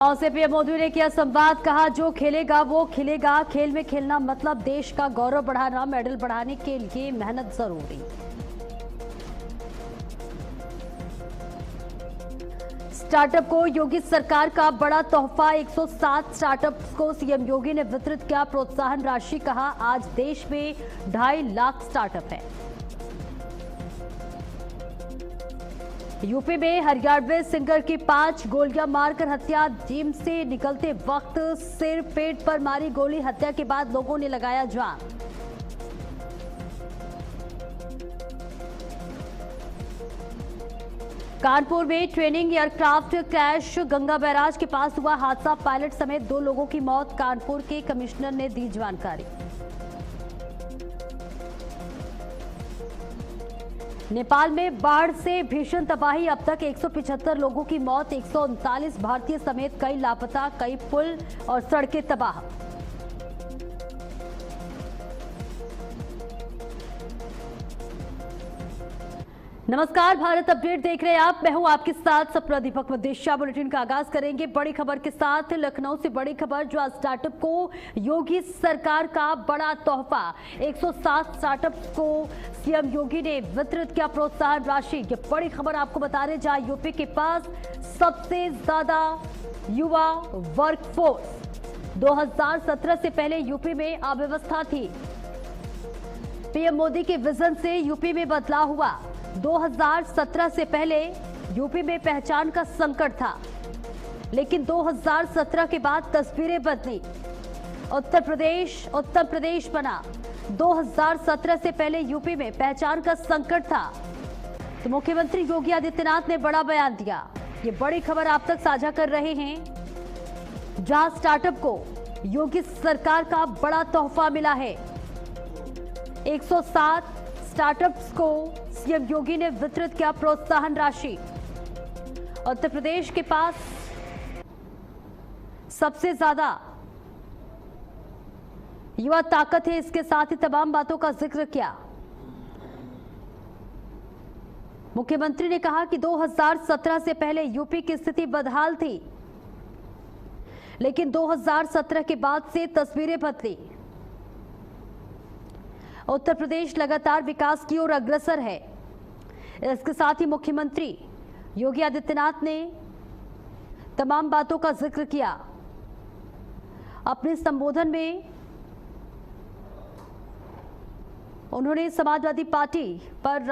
और से पीएम मोदी ने किया संवाद, कहा जो खेलेगा वो खिलेगा। खेल में खेलना मतलब देश का गौरव बढ़ाना, मेडल बढ़ाने के लिए मेहनत जरूरी। स्टार्टअप को योगी सरकार का बड़ा तोहफा, 107 स्टार्टअप्स को सीएम योगी ने वितरित किया प्रोत्साहन राशि। कहा आज देश में 2.5 लाख स्टार्टअप है। यूपी में हरियाणवी सिंगर की 5 गोलियां मारकर हत्या, जिम से निकलते वक्त सिर पेट पर मारी गोली, हत्या के बाद लोगों ने लगाया जाम। कानपुर में training aircraft crash, Ganga barrage के पास हुआ हादसा, पायलट समेत 2 लोगों की मौत, कानपुर के कमिश्नर ने दी जानकारी। नेपाल में बाढ़ से भीषण तबाही, अब तक 175 लोगों की मौत, 139 भारतीय समेत कई लापता, कई पुल और सड़कें तबाह। नमस्कार, भारत अपडेट देख रहे हैं आप। मैं हूं आपके साथ सपना दीपक मदेशिया। बुलेटिन का आगाज करेंगे बड़ी खबर के साथ। लखनऊ से बड़ी खबर, जो आज स्टार्टअप को योगी सरकार का बड़ा तोहफा, 107 स्टार्टअप्स को सीएम योगी ने वितरित किया प्रोत्साहन राशि। ये बड़ी खबर आपको बता रहे, जहां यूपी के पास सबसे ज्यादा युवा वर्कफोर्स। 2017 से पहले यूपी में अव्यवस्था थी। पीएम मोदी के विजन से यूपी में बदलाव हुआ। 2017 से पहले यूपी में पहचान का संकट था, लेकिन 2017 के बाद तस्वीरें बदली। उत्तर प्रदेश बना। 2017 से पहले यूपी में पहचान का संकट था, तो मुख्यमंत्री योगी आदित्यनाथ ने बड़ा बयान दिया। ये बड़ी खबर आप तक साझा कर रहे हैं, जहां स्टार्टअप को योगी सरकार का बड़ा तोहफा मिला है। 107 स्टार्टअप्स को सीएम योगी ने वितरित किया प्रोत्साहन राशि। उत्तर प्रदेश के पास सबसे ज्यादा युवा ताकत है, इसके साथ ही तमाम बातों का जिक्र किया। मुख्यमंत्री ने कहा कि 2017 से पहले यूपी की स्थिति बदहाल थी, लेकिन 2017 के बाद से तस्वीरें बदली। उत्तर प्रदेश लगातार विकास की ओर अग्रसर है। इसके साथ ही मुख्यमंत्री योगी आदित्यनाथ ने तमाम बातों का जिक्र किया। अपने संबोधन में उन्होंने समाजवादी पार्टी पर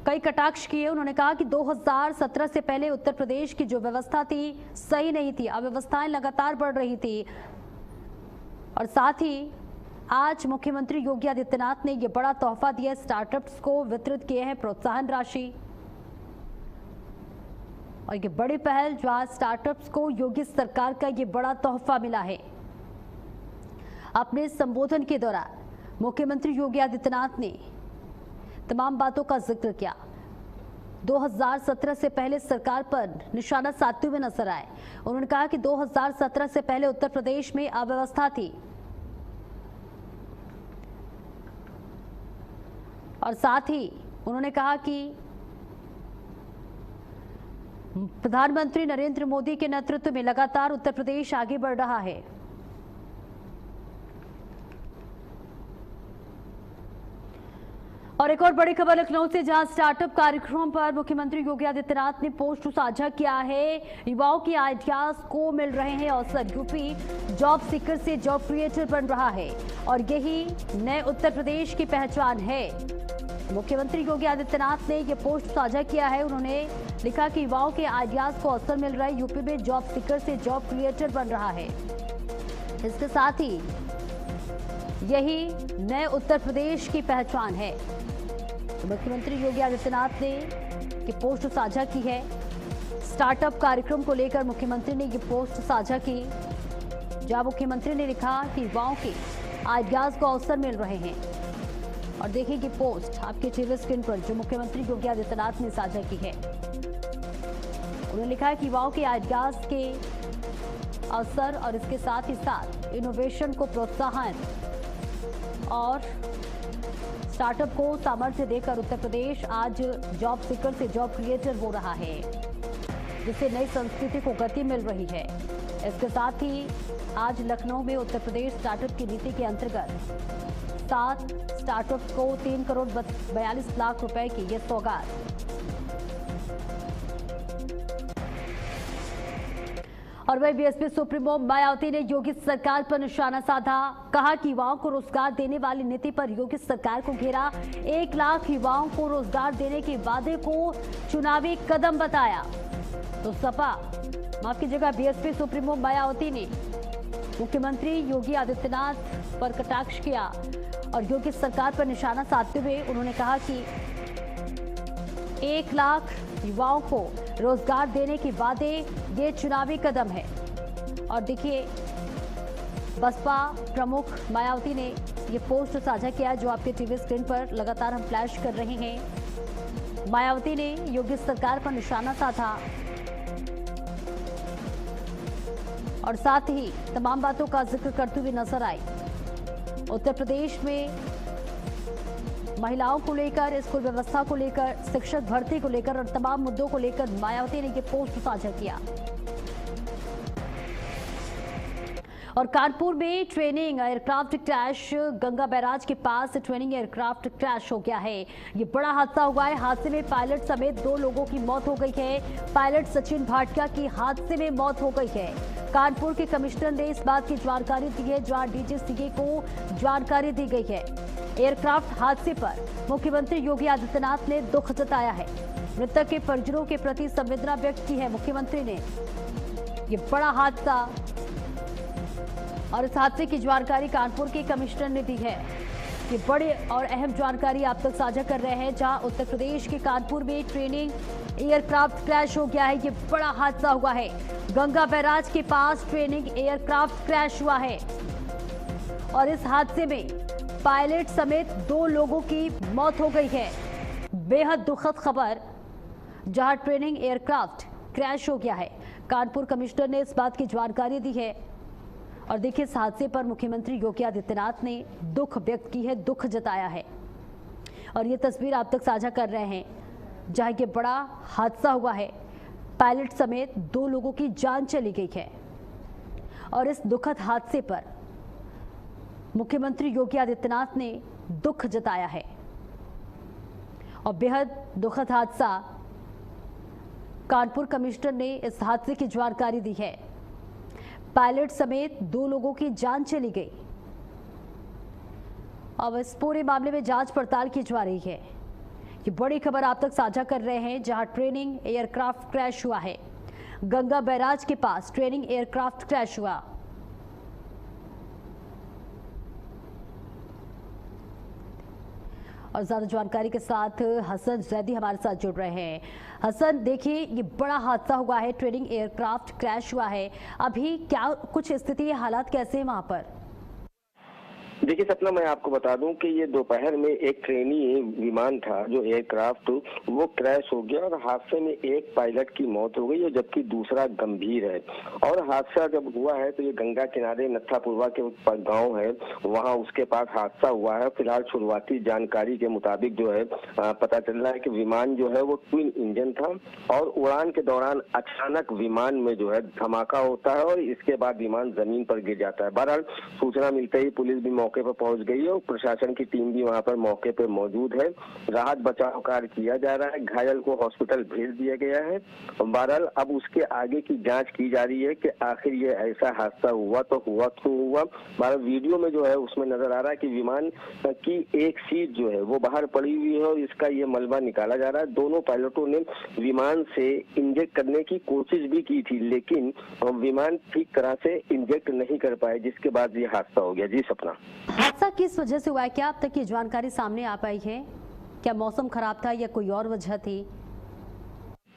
कई कटाक्ष किए। उन्होंने कहा कि 2017 से पहले उत्तर प्रदेश की जो व्यवस्था थी सही नहीं थी, अव्यवस्थाएं लगातार बढ़ रही थी। और साथ ही आज मुख्यमंत्री योगी आदित्यनाथ ने यह बड़ा तोहफा दिया, स्टार्टअप्स को वितरित किए हैं प्रोत्साहन राशि। और ये बड़ी पहल, जो आज स्टार्टअप्स को योगी सरकार का ये बड़ा तोहफा मिला है। अपने संबोधन के दौरान मुख्यमंत्री योगी आदित्यनाथ ने तमाम बातों का जिक्र किया। 2017 से पहले सरकार पर निशाना साधते हुए नजर आए। उन्होंने कहा कि 2017 से पहले उत्तर प्रदेश में अव्यवस्था थी, और साथ ही उन्होंने कहा कि प्रधानमंत्री नरेंद्र मोदी के नेतृत्व में लगातार उत्तर प्रदेश आगे बढ़ रहा है। और एक और बड़ी खबर लखनऊ से, जहां स्टार्टअप कार्यक्रम पर मुख्यमंत्री योगी आदित्यनाथ ने पोस्ट साझा किया है। युवाओं की आइडियाज को मिल रहे हैं अवसर, यूपी जॉब सीकर से जॉब क्रिएटर बन रहा है, और यही नए उत्तर प्रदेश की पहचान है। मुख्यमंत्री योगी आदित्यनाथ ने यह पोस्ट साझा किया है। उन्होंने लिखा कि युवाओं के आइडियाज को अवसर मिल रहा है, यूपी में जॉब सीकर से जॉब क्रिएटर बन रहा है। इसके साथ ही यही नए उत्तर प्रदेश की पहचान है। तो मुख्यमंत्री योगी आदित्यनाथ ने ये पोस्ट साझा की है। स्टार्टअप कार्यक्रम को लेकर मुख्यमंत्री ने ये पोस्ट साझा की, जहां मुख्यमंत्री ने लिखा कि युवाओं के आइडियाज को अवसर मिल रहे हैं। और देखिए ये पोस्ट आपके टीवी स्क्रीन पर, जो मुख्यमंत्री योगी आदित्यनाथ ने साझा की है। उन्होंने लिखा है कि युवाओं के आइडियाज के अवसर, और इसके साथ ही साथ इनोवेशन को प्रोत्साहन और स्टार्टअप को सामर्थ्य देकर उत्तर प्रदेश आज जॉब सीकर से जॉब क्रिएटर हो रहा है। जिससे नई संस्कृति को गति मिल रही है। इसके साथ ही आज लखनऊ में उत्तर प्रदेश स्टार्टअप की नीति के अंतर्गत 7 स्टार्टअप को 3 करोड़ 42 लाख रुपए की ये सौगात। और वही बीएसपी सुप्रीमो मायावती ने योगी सरकार पर निशाना साधा। कहा कि युवाओं को रोजगार देने वाली नीति पर योगी सरकार को घेरा। 1 लाख युवाओं को रोजगार देने के वादे को चुनावी कदम बताया। तो सपा माफ कीजिएगा बीएसपी सुप्रीमो मायावती ने मुख्यमंत्री योगी आदित्यनाथ पर कटाक्ष किया और योगी सरकार पर निशाना साधते हुए उन्होंने कहा कि 1 लाख युवाओं को रोजगार देने के वादे ये चुनावी कदम है। और देखिए बसपा प्रमुख मायावती ने ये पोस्ट साझा किया जो आपके टीवी स्क्रीन पर लगातार हम फ्लैश कर रहे हैं। मायावती ने योगी सरकार पर निशाना साधा और साथ ही तमाम बातों का जिक्र करते हुए नजर आई। उत्तर प्रदेश में महिलाओं को लेकर, स्कूल व्यवस्था को लेकर, शिक्षक भर्ती को लेकर और तमाम मुद्दों को लेकर मायावती ने ये पोस्ट साझा किया। और कानपुर में training aircraft crash, Ganga barrage के पास ट्रेनिंग एयरक्राफ्ट क्रैश हो गया है। ये बड़ा हादसा हुआ है। हादसे में पायलट समेत 2 लोगों की मौत हो गई है। पायलट सचिन भाटिया की हादसे में मौत हो गई है। कानपुर के कमिश्नर ने इस बात की जानकारी दी है, जहां डीजीसीए को जानकारी दी गई है। एयरक्राफ्ट हादसे पर मुख्यमंत्री योगी आदित्यनाथ ने दुख जताया है। मृतक के परिजनों के प्रति संवेदना व्यक्त की है मुख्यमंत्री ने। ये बड़ा हादसा और इस हादसे की जानकारी कानपुर के कमिश्नर ने दी है। ये बड़ी और अहम जानकारी आप तक साझा कर रहे हैं, जहां उत्तर प्रदेश के कानपुर में ट्रेनिंग एयरक्राफ्ट क्रैश हो गया है। ये बड़ा हादसा हुआ है। गंगा बैराज के पास ट्रेनिंग एयरक्राफ्ट क्रैश हुआ है और इस हादसे में पायलट समेत 2 लोगों की मौत हो गई है। बेहद दुखद खबर, जहां ट्रेनिंग एयरक्राफ्ट क्रैश हो गया है। कानपुर कमिश्नर ने इस बात की जानकारी दी है और देखिए इस हादसे पर मुख्यमंत्री योगी आदित्यनाथ ने दुख व्यक्त की है, दुख जताया है। और ये तस्वीर आप तक साझा कर रहे हैं, जहां ये बड़ा हादसा हुआ है। पायलट समेत 2 लोगों की जान चली गई है और इस दुखद हादसे पर मुख्यमंत्री योगी आदित्यनाथ ने दुख जताया है। और बेहद दुखद हादसा, कानपुर कमिश्नर ने इस हादसे की जानकारी दी है। पायलट समेत 2 लोगों की जान चली गई। अब इस पूरे मामले में जांच पड़ताल की जा रही है। ये बड़ी खबर आप तक साझा कर रहे हैं, जहां ट्रेनिंग एयरक्राफ्ट क्रैश हुआ है। गंगा बैराज के पास ट्रेनिंग एयरक्राफ्ट क्रैश हुआ। और ज्यादा जानकारी के साथ हसन जैदी हमारे साथ जुड़ रहे हैं। हसन, देखिए ये बड़ा हादसा हुआ है, ट्रेनिंग एयरक्राफ्ट क्रैश हुआ है। अभी क्या कुछ स्थिति, हालात कैसे हैं वहां पर? देखिए सपना, मैं आपको बता दूं कि ये दोपहर में एक ट्रेनी विमान था जो एयरक्राफ्ट, वो क्रैश हो गया और हादसे में एक पायलट की मौत हो गई और जबकि दूसरा गंभीर है। और हादसा जब हुआ है तो ये गंगा किनारे नत्थापुरवा के गांव है, वहां उसके पास हादसा हुआ है। फिलहाल शुरुआती जानकारी के मुताबिक जो है पता चल रहा है कि विमान जो है वो ट्विन इंजन था और उड़ान के दौरान अचानक विमान में जो है धमाका होता है और इसके बाद विमान जमीन पर गिर जाता है। बहरहाल सूचना मिलते ही पुलिस भी मौके पर पहुंच गई है और प्रशासन की टीम भी वहां पर मौके पर मौजूद है। राहत बचाव कार्य किया जा रहा है, घायल को हॉस्पिटल भेज दिया गया है। बहरहाल अब उसके आगे की जांच की जा रही है कि आखिर ये ऐसा हादसा हुआ तो हुआ क्यों हुआ। बहरहाल वीडियो में जो है उसमें नजर आ रहा है कि विमान की एक सीट जो है वो बाहर पड़ी हुई है और इसका ये मलबा निकाला जा रहा है। दोनों पायलटों ने विमान से इंजेक्ट करने की कोशिश भी की थी, लेकिन विमान ठीक तरह से इंजेक्ट नहीं कर पाए, जिसके बाद ये हादसा हो गया। जी सपना, हादसा किस वजह से हुआ है, क्या अब तक की जानकारी सामने आ पाई है? क्या मौसम खराब था या कोई और वजह थी?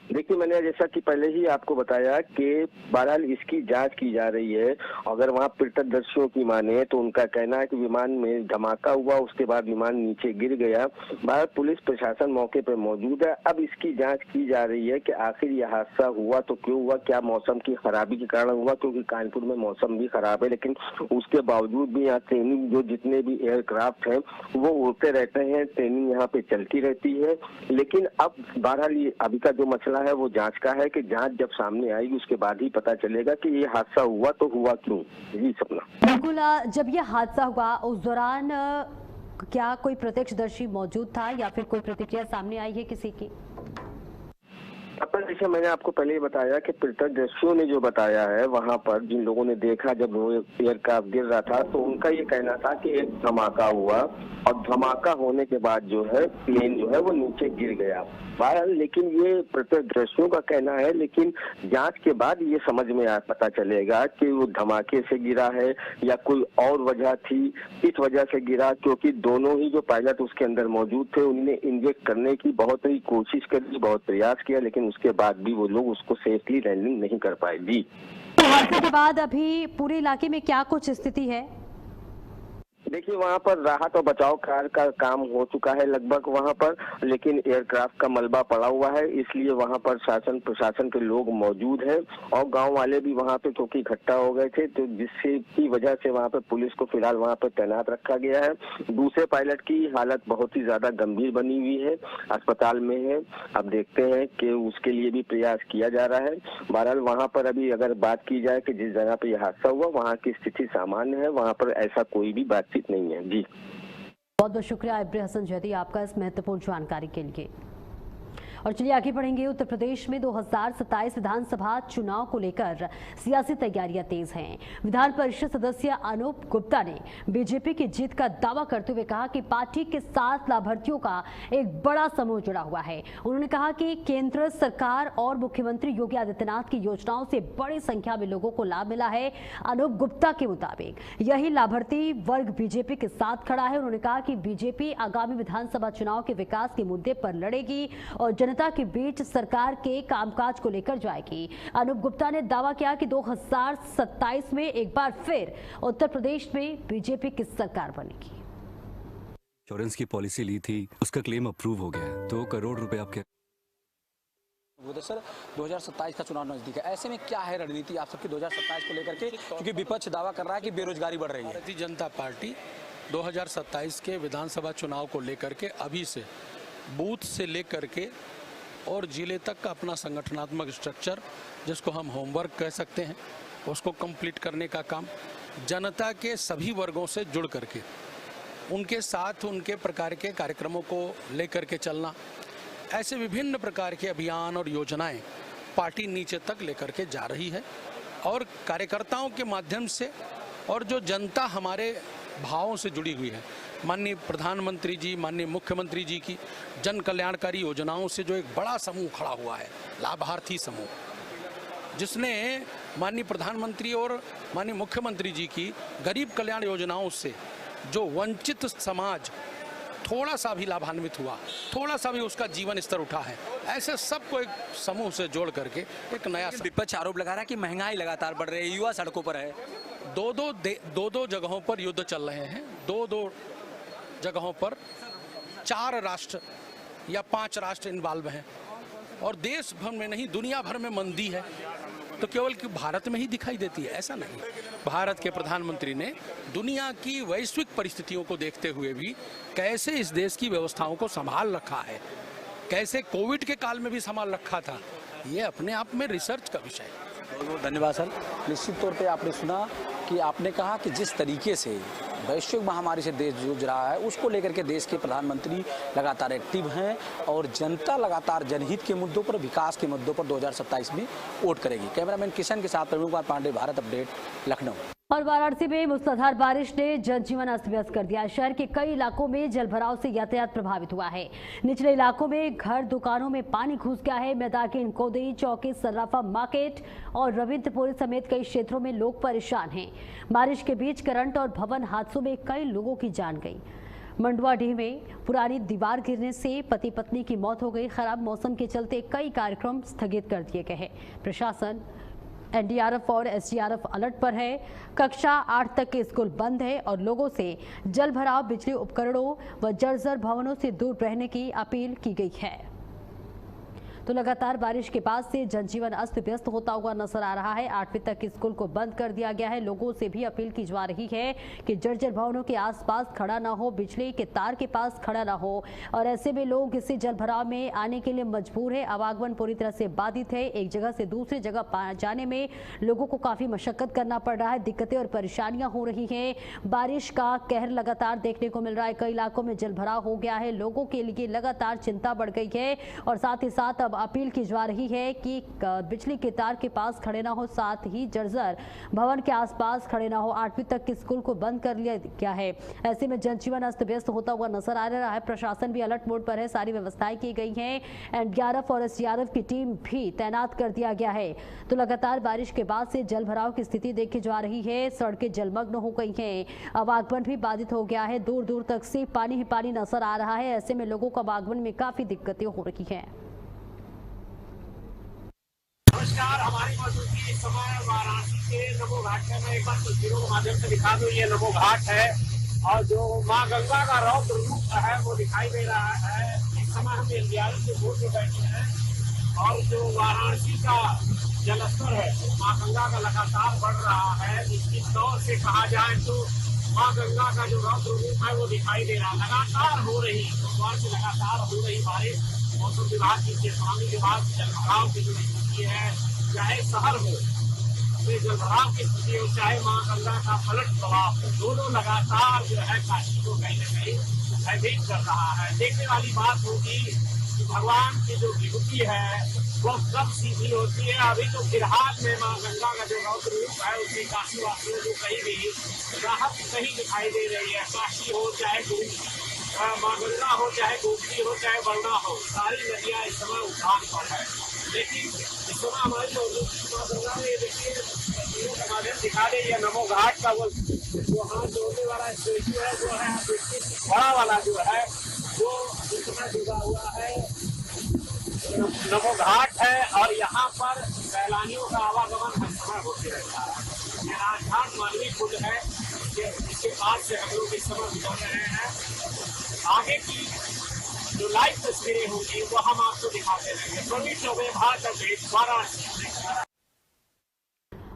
देखिए, मैंने जैसा कि पहले ही आपको बताया कि बहरहाल इसकी जांच की जा रही है। अगर वहां प्रत्यक्षदर्शियों की माने तो उनका कहना है कि विमान में धमाका हुआ, उसके बाद विमान नीचे गिर गया। बहरहाल पुलिस प्रशासन मौके पर मौजूद है। अब इसकी जांच की जा रही है कि आखिर यह हादसा हुआ तो क्यों हुआ, क्या मौसम की खराबी के कारण हुआ, क्योंकि कानपुर में मौसम भी खराब है, लेकिन उसके बावजूद भी यहाँ ट्रेनिंग जो जितने भी एयरक्राफ्ट है वो उड़ते रहते हैं, ट्रेनिंग यहाँ पे चलती रहती है। लेकिन अब बहरहाल अभी का जो मसला मामला है वो जांच का है कि जांच जब सामने आएगी उसके बाद ही पता चलेगा कि ये हादसा हुआ तो हुआ क्यों। जी सपना। बिल्कुल, जब ये हादसा हुआ उस दौरान क्या कोई प्रत्यक्षदर्शी मौजूद था या फिर कोई प्रतिक्रिया सामने आई है किसी की? अपन जैसे मैंने आपको पहले ही बताया कि प्रत्यक्षदर्शियों ने जो बताया है, वहां पर जिन लोगों ने देखा जब वो एयरक्राफ्ट गिर रहा था, तो उनका ये कहना था कि एक धमाका हुआ और धमाका होने के बाद जो है प्लेन जो है वो नीचे गिर गया। बहरहाल लेकिन ये प्रत्यक्षदर्शियों का कहना है, लेकिन जांच के बाद ये समझ में पता चलेगा कि वो धमाके से गिरा है या कोई और वजह थी, इस वजह से गिरा क्योंकि दोनों ही जो पायलट उसके अंदर मौजूद थे उन्होंने इंजेक्ट करने की बहुत ही कोशिश करी, बहुत प्रयास किया, लेकिन उसके बाद भी वो लोग उसको सेफली लैंडिंग नहीं कर पाए। जी, तो हादसे के बाद अभी पूरे इलाके में क्या कुछ स्थिति है? देखिए वहाँ पर राहत और बचाव कार्य का काम हो चुका है लगभग वहाँ पर, लेकिन एयरक्राफ्ट का मलबा पड़ा हुआ है, इसलिए वहाँ पर शासन प्रशासन के लोग मौजूद हैं और गांव वाले भी वहाँ पे क्योंकि इकट्ठा हो गए थे, तो जिससे की वजह से वहाँ पे पुलिस को फिलहाल वहाँ पर तैनात रखा गया है। दूसरे पायलट की हालत बहुत ही ज्यादा गंभीर बनी हुई है, अस्पताल में है। अब देखते हैं कि उसके लिए भी प्रयास किया जा रहा है। बहरहाल वहाँ पर अभी अगर बात की जाए कि जिस जगह पे यह हादसा हुआ वहाँ की स्थिति सामान्य है, वहाँ पर ऐसा कोई भी बातचीत नहीं है। जी, बहुत बहुत शुक्रिया इब्राहिम हसन जैदी आपका इस महत्वपूर्ण जानकारी के लिए। और चलिए आगे बढ़ेंगे। उत्तर प्रदेश में 2027 विधानसभा चुनाव को लेकर सियासी तैयारियां तेज हैं। विधान परिषद सदस्य अनूप गुप्ता ने बीजेपी की जीत का दावा करते हुए कहा कि पार्टी के 7 लाभार्थियों का एक बड़ा समूह जुड़ा हुआ है। उन्होंने कहा कि केंद्र सरकार और मुख्यमंत्री योगी आदित्यनाथ की योजनाओं से बड़ी संख्या में लोगों को लाभ मिला है। अनूप गुप्ता के मुताबिक यही लाभार्थी वर्ग बीजेपी के साथ खड़ा है। उन्होंने कहा कि बीजेपी आगामी विधानसभा चुनाव के विकास के मुद्दे पर लड़ेगी और जनता के बीच सरकार के कामकाज को लेकर जाएगी। अनूप गुप्ता ने दावा किया कि 2027 में एक बार फिर उत्तर प्रदेश में बीजेपी की सरकार बनेगी। इंश्योरेंस की पॉलिसी ली थी, उसका क्लेम अप्रूव हो गया है। 2 करोड़ रुपए आपके सर 2027 का चुनाव नजदीक है, ऐसे में क्या है रणनीति आप सबकी 2027 को लेकर के, क्योंकि विपक्ष दावा कर रहा है कि बेरोजगारी बढ़ रही है। भारतीय जनता पार्टी 2027 के विधानसभा चुनाव को लेकर के अभी से बूथ से लेकर के और जिले तक का अपना संगठनात्मक स्ट्रक्चर, जिसको हम होमवर्क कह सकते हैं, उसको कंप्लीट करने का काम, जनता के सभी वर्गों से जुड़ करके उनके साथ उनके प्रकार के कार्यक्रमों को लेकर के चलना, ऐसे विभिन्न प्रकार के अभियान और योजनाएं पार्टी नीचे तक लेकर के जा रही है। और कार्यकर्ताओं के माध्यम से और जो जनता हमारे भावों से जुड़ी हुई है, माननीय प्रधानमंत्री जी, माननीय मुख्यमंत्री जी की जन कल्याणकारी योजनाओं से जो एक बड़ा समूह खड़ा हुआ है, लाभार्थी समूह, जिसने माननीय प्रधानमंत्री और माननीय मुख्यमंत्री जी की गरीब कल्याण योजनाओं से जो वंचित समाज थोड़ा सा भी लाभान्वित हुआ, थोड़ा सा भी उसका जीवन स्तर उठा है, ऐसे सबको एक समूह से जोड़ करके एक नया। विपक्ष आरोप लगा रहा है कि महंगाई लगातार बढ़ रही है, युवा सड़कों पर है। दो जगहों पर युद्ध चल रहे हैं, दो जगहों पर 4 राष्ट्र या 5 राष्ट्र इन्वॉल्व हैं और देश भर में नहीं दुनिया भर में मंदी है, तो केवल कि भारत में ही दिखाई देती है, ऐसा नहीं। भारत के प्रधानमंत्री ने दुनिया की वैश्विक परिस्थितियों को देखते हुए भी कैसे इस देश की व्यवस्थाओं को संभाल रखा है, कैसे कोविड के काल में भी संभाल रखा था, ये अपने आप में रिसर्च का विषय है। बहुत बहुत धन्यवाद सर। निश्चित तौर पे आपने सुना कि आपने कहा कि जिस तरीके से वैश्विक महामारी से देश जूझ रहा है, उसको लेकर के देश के प्रधानमंत्री लगातार एक्टिव हैं और जनता लगातार जनहित के मुद्दों पर, विकास के मुद्दों पर 2027 में वोट करेगी। कैमरामैन किशन के साथ प्रवीण कुमार पांडे, भारत अपडेट, लखनऊ। और वाराणसी में मूसलाधार बारिश ने जनजीवन अस्त व्यस्त कर दिया। शहर के कई इलाकों में जलभराव से यातायात प्रभावित हुआ है। निचले इलाकों में घर दुकानों में पानी घुस गया है। मैदाकिन, कोदई, चौकी, सर्राफा मार्केट और रविंद्रपुरी समेत कई क्षेत्रों में लोग परेशान हैं। बारिश के बीच करंट और भवन हादसों में कई लोगों की जान गई। मंडुआडीह में पुरानी दीवार गिरने से पति पत्नी की मौत हो गई। खराब मौसम के चलते कई कार्यक्रम स्थगित कर दिए गए हैं। प्रशासन एनडीआरएफ और एसडीआरएफ अलर्ट पर है। कक्षा 8 तक के स्कूल बंद है और लोगों से जल भराव, बिजली उपकरणों व जर्जर भवनों से दूर रहने की अपील की गई है। तो लगातार बारिश के बाद से जनजीवन अस्त व्यस्त होता हुआ नजर आ रहा है। 8वीं तक स्कूल को बंद कर दिया गया है। लोगों से भी अपील की जा रही है कि जर्जर भवनों के आसपास खड़ा ना हो, बिजली के तार के पास खड़ा ना हो, और ऐसे में लोग इसी जलभराव में आने के लिए मजबूर है। आवागमन पूरी तरह से बाधित है। एक जगह से दूसरी जगह जाने में लोगों को काफी मशक्कत करना पड़ रहा है। दिक्कतें और परेशानियां हो रही हैं। बारिश का कहर लगातार देखने को मिल रहा है। कई इलाकों में जलभराव हो गया है। लोगों के लिए लगातार चिंता बढ़ गई है और साथ ही साथ अब अपील की जा रही है कि बिजली के तार के पास खड़े ना हो, साथ ही जर्जर भवन के आसपास खड़े ना हो। 8वीं तक के स्कूल को बंद कर लिया गया है। ऐसे में जनजीवन अस्त व्यस्त होता हुआ नजर आ रहा है। प्रशासन भी अलर्ट मोड पर है। सारी व्यवस्थाएं की गई हैं। एनडीआरएफ और एसडीआरएफ की टीम भी तैनात कर दिया गया है। तो लगातार बारिश के बाद से जलभराव की स्थिति देखी जा रही है। सड़कें जलमग्न हो गई हैं। आवागमन भी बाधित हो गया है। दूर दूर तक से पानी ही पानी नजर आ रहा है। ऐसे में लोगों को आवागमन में काफी दिक्कतें हो रही हैं। नमस्कार, हमारी मौजूदगी इस समय वाराणसी के नमो घाट है। मैं एक बार तस्वीरों के माध्यम से दिखा दूं, ये नमो घाट है और जो माँ गंगा का रौद्र रूप है वो दिखाई दे रहा है। इस समय हम एनडीआरएफ के बोर्ड पे बैठे हैं और जो वाराणसी का जलस्तर है माँ गंगा का लगातार बढ़ रहा है। निश्चित तौर से कहा जाए तो माँ गंगा का जो रौद्र रूप है वो दिखाई दे रहा है। लगातार हो रही लगातार हो रही बारिश, मौसम विभाग की चेतावनी के बाद जलभराव की जो स्थिति है, चाहे शहर हो जलभराव की स्थिति हो, चाहे माँ गंगा का पलट प्रवाह हो, दोनों लगातार जो है काशी को कहीं न कहीं भयभीत कर रहा है। देखने वाली बात होगी कि भगवान की जो विभूति है वो कब सीधी होती है। अभी तो फिलहाल में माँ गंगा का जो रौद्र रूप है उससे काशी वासियों को कहीं भी राहत नहीं दिखाई दे रही है। काशी हो चाहे माँ गंगा हो, चाहे गोमती हो, चाहे बरना हो, सारी नदियाँ इस समय उफान पर है। लेकिन इस समय हमारी माँ गंगा में देखिए तस्वीरों के माध्यम दिखा दे, ये नमो घाट का वो हाथ जोड़ने वाला स्टेचू है जो है बड़ा वाला जो है वो इस समय डूबा हुआ है। नमो घाट है और यहाँ पर सैलानियों का आवागमन हर समय होते रहता है। ये राजघाट मानवी पुल है, इसके पास से हम लोग इस समय गुजर रहे हैं। आगे की जो लाइव तस्वीरें होंगी वो हम आपको दिखाते रहेंगे। प्रवीण चौबे, भारत अपडेट, वाराणसी।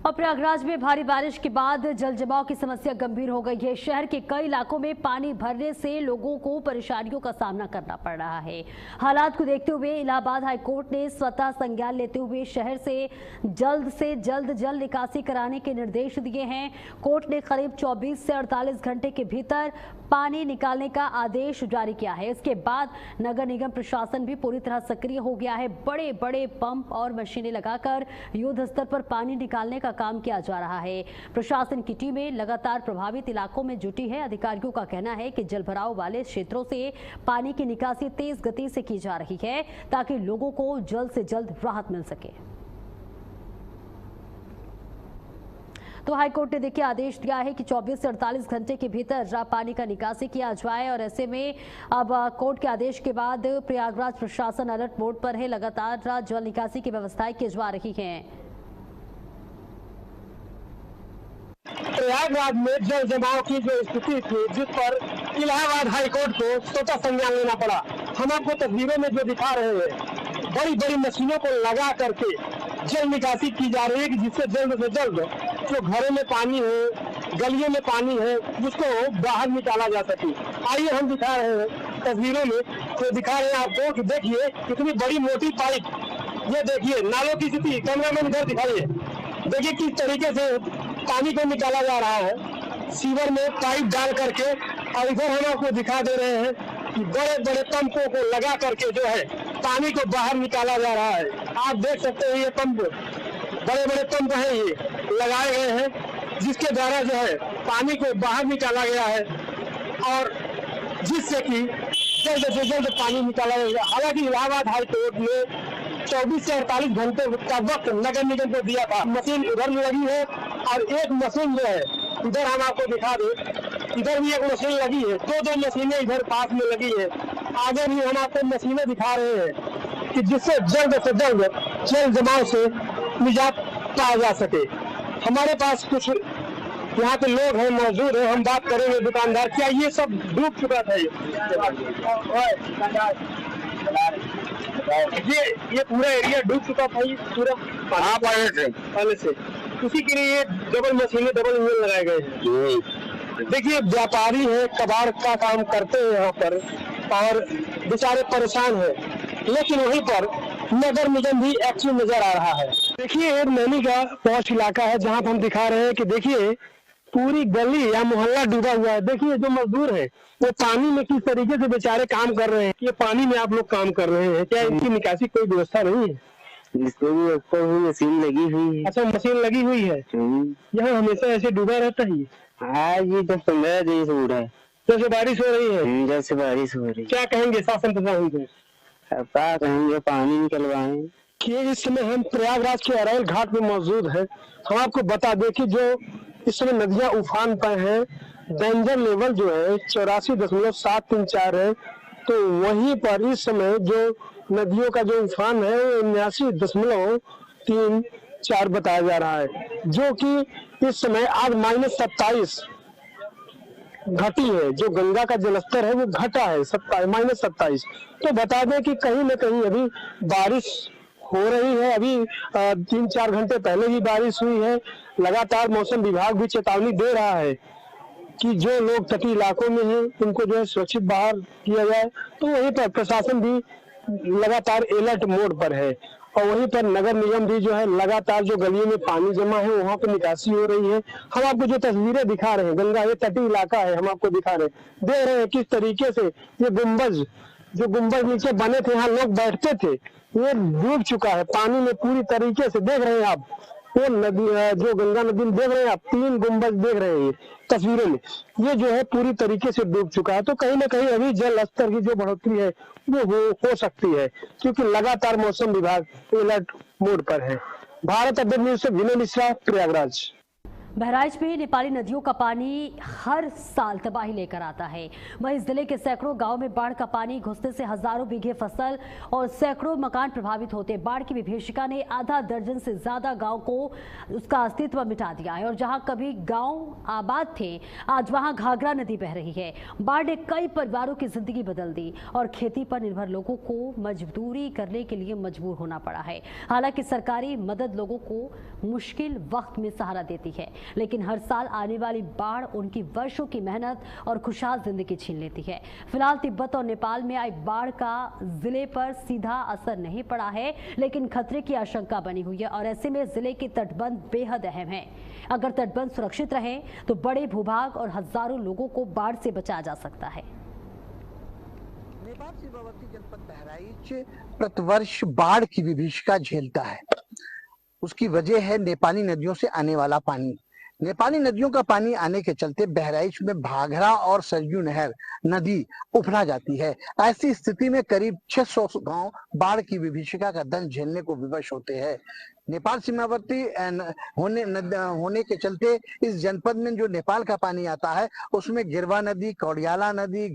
और प्रयागराज में भारी बारिश के बाद जल जमाव की समस्या गंभीर हो गई है। शहर के कई इलाकों में पानी भरने से लोगों को परेशानियों का सामना करना पड़ रहा है। हालात को देखते हुए इलाहाबाद हाईकोर्ट ने स्वतः संज्ञान लेते हुए शहर से जल्द जल निकासी कराने के निर्देश दिए हैं। कोर्ट ने करीब 24 से 48 घंटे के भीतर पानी निकालने का आदेश जारी किया है। इसके बाद नगर निगम प्रशासन भी पूरी तरह सक्रिय हो गया है। बड़े बड़े पंप और मशीनें लगाकर युद्ध स्तर पर पानी निकालने का काम किया जा रहा है। प्रशासन की टीमें लगातार प्रभावित इलाकों में जुटी है। अधिकारियों का कहना है कि जलभराव वाले क्षेत्रों से पानी की निकासी तेज गति से की जा रही है ताकि लोगों को जल्द से जल्द राहत मिल सके। तो हाईकोर्ट ने देखिए आदेश दिया है कि 24 से 48 घंटे के भीतर पानी का निकासी किया जाए और ऐसे में अब कोर्ट के आदेश के बाद प्रयागराज प्रशासन अलर्ट मोड पर है। लगातार जल निकासी की व्यवस्थाएं की जा रही हैं। प्रयागराज में जल जमाव की जो स्थिति थी जिस पर इलाहाबाद हाईकोर्ट को स्वतः संज्ञान लेना पड़ा। हम आपको तस्वीरों में जो दिखा रहे हैं, बड़ी बड़ी मशीनों को लगा करके जल निकासी की जा रही है कि जिससे जल्द से जल्द जो घरों में पानी है, गलियों में पानी है, उसको बाहर निकाला जा सके। आइए हम दिखा रहे हैं तस्वीरों में, तो दिखा रहे हैं आपको कि देखिए कितनी बड़ी मोटी पाइप, ये देखिए नालों की स्थिति, कैमरामैन इधर दिखाइए, देखिए किस तरीके से पानी को निकाला जा रहा है सीवर में पाइप डाल करके। और इधर हम आपको दिखा दे रहे हैं कि बड़े बड़े पंपों को लगा करके जो है पानी को बाहर निकाला जा रहा है। आप देख सकते हैं ये पंप, बड़े बड़े पंप हैं, ये लगाए गए हैं जिसके द्वारा जो है पानी को बाहर निकाला गया है और जिससे कि जल्द से जल्द पानी निकाला जाएगा। हालांकि इलाहाबाद हाईकोर्ट ने 24 से 48 घंटे का वक्त नगर निगम को दिया था। मशीन उधर लगी है और एक मशीन जो है इधर हम आपको दिखा दें, इधर भी एक मशीन लगी है, दो मशीनें इधर पास में लगी है। आगे भी हम आपको मशीनें दिखा रहे हैं कि जिससे जल्द से जल्द जल जमाव से निजात पाया जा सके। हमारे पास कुछ यहाँ पे लोग हैं, मौजूद हैं, हम बात करेंगे दुकानदार, क्या ये सब डूब चुका था? ये ये पूरा एरिया डूब चुका था, ये पूरा पहले से उसी के लिए ये डबल मशीनें, डबल इंजन लगाए गए हैं। देखिए व्यापारी है, कबाड़ का काम करते हैं यहाँ पर और बेचारे परेशान हैं, लेकिन वहीं पर नगर निगम भी एक्टिव नजर आ रहा है। देखिए ये नैनी का पॉश इलाका है जहाँ हम दिखा रहे हैं कि देखिए पूरी गली या मोहल्ला डूबा हुआ है। देखिए जो मजदूर है वो पानी में किस तरीके से बेचारे काम कर रहे हैं। ये पानी में आप लोग काम कर रहे हैं, क्या इनकी निकासी कोई व्यवस्था नहीं है? इसको भी ऊपर हुई मशीन लगी हुई है। अच्छा मशीन लगी हुई है, यहाँ हमेशा ऐसे डूबा रहता है? हाँ ये 10-15 दिन से हो रहा है। जैसे बारिश हो रही है? जैसे बारिश हो रही है। क्या कहेंगे शासन प्रशासन को? क्या कहेंगे, पानी निकलवाएं। कि इस समय हम प्रयागराज के अरैल घाट में मौजूद है। हम आपको बता दें कि जो इस समय नदियां उफान पर हैं, डेंजर लेवल जो है 84.734 है, तो वहीं पर इस समय जो नदियों का जो उफान है वो 79.34 बताया जा रहा है, जो कि इस समय आज -27 घटी है। जो गंगा का जलस्तर है वो घटा है -27। तो बता दें कि कहीं न कहीं अभी बारिश हो रही है। अभी 3-4 घंटे पहले भी बारिश हुई है। लगातार मौसम विभाग भी चेतावनी दे रहा है कि जो लोग तटीय इलाकों में हैं उनको जो है सुरक्षित बाहर किया जाए। तो वहीं पर प्रशासन भी लगातार अलर्ट मोड पर है और वहीं पर नगर निगम भी जो है लगातार जो गलियों में पानी जमा है वहां पर निकासी हो रही है। हम आपको जो तस्वीरें दिखा रहे हैं, गंगा ये तटीय इलाका है, हम आपको दिखा रहे हैं, देख रहे हैं किस तरीके से ये गुम्बज, जो गुम्बज नीचे बने थे, यहाँ लोग बैठते थे, ये डूब चुका है पानी में पूरी तरीके से। देख रहे हैं आप वो नदी, जो गंगा नदी में देख रहे हैं आप, 3 गुम्बज देख रहे हैं तस्वीरों में, ये जो है पूरी तरीके से डूब चुका है। तो कहीं ना कहीं अभी जल स्तर की जो बढ़ोतरी है वो हो सकती है, क्योंकि लगातार मौसम विभाग अलर्ट मोड पर है। भारत अपडेट न्यूज से विनय मिश्रा, प्रयागराज। बहराइच में नेपाली नदियों का पानी हर साल तबाही लेकर आता है। वहीं जिले के सैकड़ों गांव में बाढ़ का पानी घुसने से हजारों बीघे फसल और सैकड़ों मकान प्रभावित होते। बाढ़ की विभीषिका ने आधा दर्जन से ज्यादा गांव को उसका अस्तित्व मिटा दिया है और जहां कभी गांव आबाद थे, आज वहां घाघरा नदी बह रही है। बाढ़ ने कई परिवारों की जिंदगी बदल दी और खेती पर निर्भर लोगों को मजदूरी करने के लिए मजबूर होना पड़ा है। हालांकि सरकारी मदद लोगों को मुश्किल वक्त में सहारा देती है, लेकिन हर साल आने वाली बाढ़ उनकी वर्षों की मेहनत और खुशहाल जिंदगी छीन लेती है। फिलहाल तिब्बत और नेपाल में आई बाढ़ का जिले पर सीधा असर नहीं पड़ा है, लेकिन खतरे की आशंका बनी हुई है और ऐसे में जिले के तटबंध बेहद अहम है। अगर तटबंध सुरक्षित रहे तो बड़े भूभाग और हजारों लोगों को बाढ़ से बचाया जा सकता है। नेपाल सीमावर्ती जनपद बहराइच प्रतिवर्ष बाढ़ की विभीषिका झेलता है। उसकी वजह है नेपाली नदियों से आने वाला पानी। नेपाली नदियों का पानी आने के चलते बहराइच में भाखरा और सरयू नहर नदी उफना जाती है। ऐसी स्थिति में करीब 600 गांव बाढ़ की विभीषिका का दंश झेलने को विवश होते हैं। नेपाल सीमावर्ती होने के चलते इस जनपद में जो नेपाल का पानी आता है उसमें गिरवा नदी, कौड़ियाला नदी,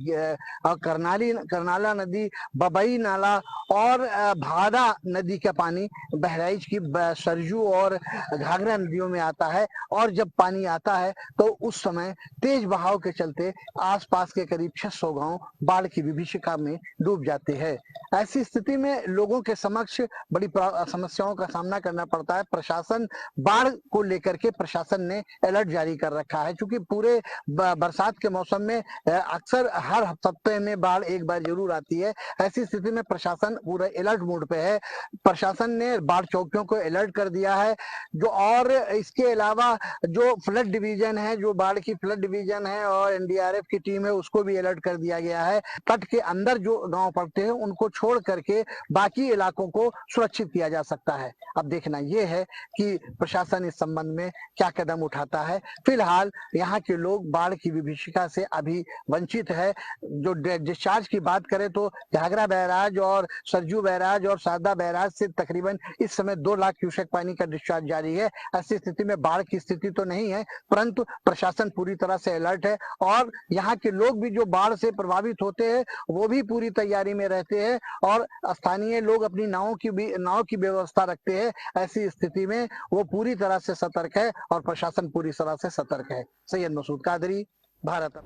करनाला नदी, बबई नाला और भादा नदी का पानी बहराइच की सरयू और घाघरा नदियों में आता है। और जब पानी आता है तो उस समय तेज बहाव के चलते आसपास के करीब 600 गांव बाढ़ की विभीषिका में डूब जाते हैं। ऐसी स्थिति में लोगों के समक्ष बड़ी समस्याओं का सामना करना पड़ता है। प्रशासन बाढ़ को लेकर के प्रशासन ने अलर्ट जारी कर रखा है, क्योंकि पूरे बरसात के मौसम में अक्सर हर हफ्ते में बाढ़ एक बार जरूर आती है। ऐसी स्थिति में प्रशासन पूरा अलर्ट मोड पे है। प्रशासन ने बाढ़ चौकियों को अलर्ट कर दिया है। जो और इसके अलावा जो फ्लड डिवीजन है, जो बाढ़ की फ्लड डिवीजन है और एनडीआरएफ की टीम है, उसको भी अलर्ट कर दिया गया है। तट के अंदर जो गांव पड़ते हैं उनको छोड़ करके बाकी इलाकों को सुरक्षित किया जा सकता है। अब देखना यह है कि प्रशासन इस संबंध में क्या कदम उठाता है। फिलहाल यहाँ के लोग बाढ़ की विभीषिका से अभी वंचित है। जो डिस्चार्ज की बात करें तो घाघरा बैराज और सरजू बैराज और सारदा बैराज से तकरीबन इस समय 2 लाख क्यूसेक पानी का डिस्चार्ज जारी है। ऐसी स्थिति में बाढ़ की स्थिति तो नहीं है, परंतु प्रशासन पूरी तरह से अलर्ट है और यहाँ के लोग भी जो बाढ़ से प्रभावित होते हैं वो भी पूरी तैयारी में रहते हैं और स्थानीय लोग अपनी नाव की व्यवस्था रखते हैं। ऐसी स्थिति में वो पूरी तरह से सतर्क है और प्रशासन पूरी तरह से सतर्क है। सैयद मसूद कादरी, भारत।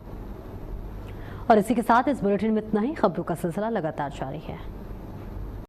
और इसी के साथ इस बुलेटिन में इतना ही। खबरों का सिलसिला लगातार जारी है।